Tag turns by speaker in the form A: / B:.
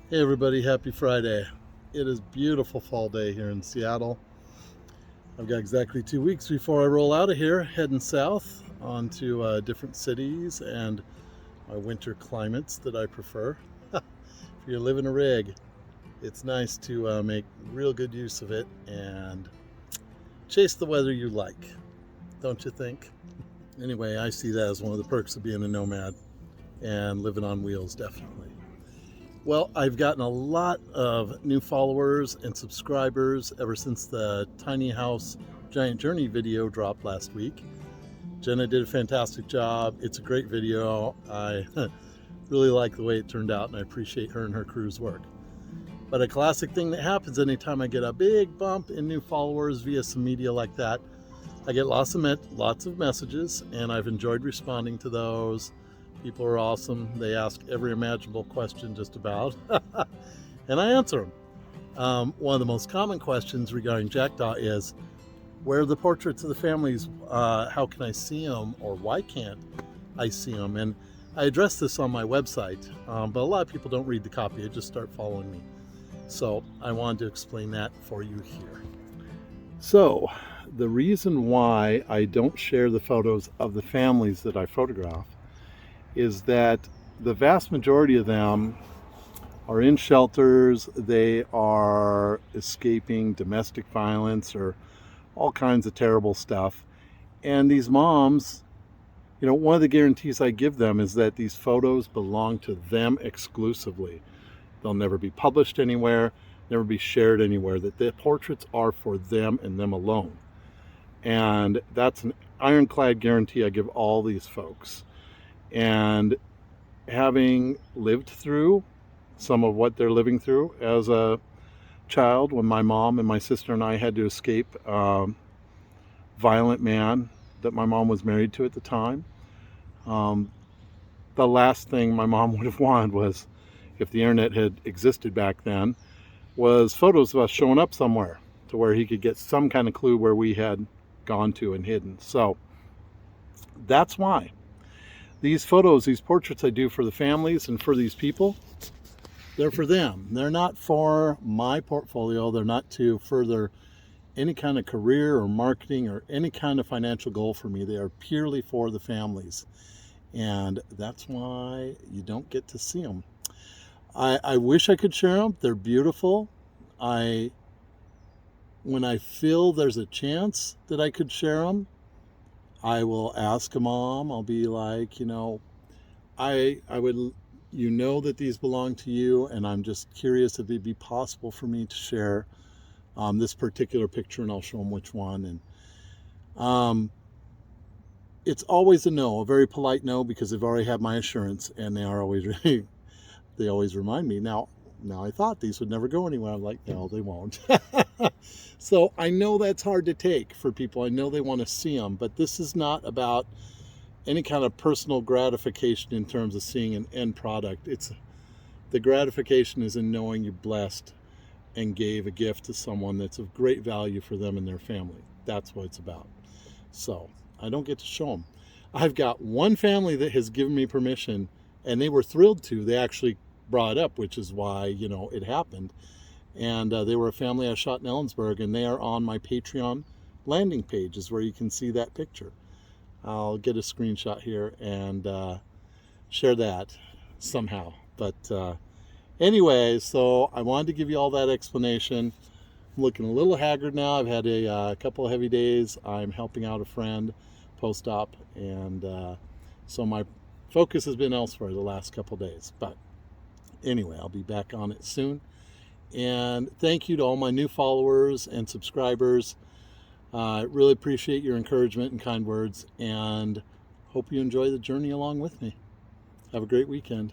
A: Hey everybody, happy Friday. It is beautiful fall day here in Seattle. I've got exactly 2 weeks before I roll out of here, heading south onto different cities and my winter climates that I prefer. If you live in a rig, it's nice to make real good use of it and chase the weather you like, don't you think? Anyway, I see that as one of the perks of being a nomad and living on wheels, definitely. Well, I've gotten a lot of new followers and subscribers ever since the Tiny House Giant Journey video dropped last week. Jenna did a fantastic job. It's a great video. I really like the way it turned out, and I appreciate her and her crew's work. But a classic thing that happens anytime I get a big bump in new followers via some media like that, I get lots of messages, and I've enjoyed responding to those. People are awesome. They ask every imaginable question just about, and I answer them. One of the most common questions regarding Jackdaw is, where are the portraits of the families? How can I see them, or why can't I see them? And I address this on my website, but a lot of people don't read the copy. They just start following me. So I wanted to explain that for you here. So the reason why I don't share the photos of the families that I photograph is that the vast majority of them are in shelters. They are escaping domestic violence or all kinds of terrible stuff. And these moms, one of the guarantees I give them is that these photos belong to them exclusively. They'll never be published anywhere, never be shared anywhere, that the portraits are for them and them alone. And that's an ironclad guarantee I give all these folks. And having lived through some of what they're living through as a child, when my mom and my sister and I had to escape a violent man that my mom was married to at the time, the last thing my mom would have wanted was, if the internet had existed back then, was photos of us showing up somewhere to where he could get some kind of clue where we had gone to and hidden. So that's why these photos, these portraits I do for the families and for these people, they're for them. They're not for my portfolio. They're not to further any kind of career or marketing or any kind of financial goal for me. They are purely for the families. And that's why you don't get to see them. I wish I could share them. They're beautiful. When I feel there's a chance that I could share them, I will ask a mom. I'll be like, I would, that these belong to you, and I'm just curious if it'd be possible for me to share this particular picture, and I'll show them which one. And it's always a no, a very polite no, because they've already had my assurance, and they are always they always remind me. Now I thought these would never go anywhere. I'm like, no, they won't. So I know that's hard to take for people. I know they want to see them, but this is not about any kind of personal gratification in terms of seeing an end product. It's the gratification is in knowing you blessed and gave a gift to someone that's of great value for them and their family. That's what it's about. So I don't get to show them. I've got one family that has given me permission, and they were thrilled to. They actually brought it up, which is why, it happened. And they were a family I shot in Ellensburg, and they are on my Patreon landing page, is where you can see that picture. I'll get a screenshot here and share that somehow. But anyway, so I wanted to give you all that explanation. I'm looking a little haggard now. I've had a couple of heavy days. I'm helping out a friend post-op, and so my focus has been elsewhere the last couple of days. But anyway, I'll be back on it soon. And thank you to all my new followers and subscribers. I really appreciate your encouragement and kind words, and hope you enjoy the journey along with me. Have a great weekend.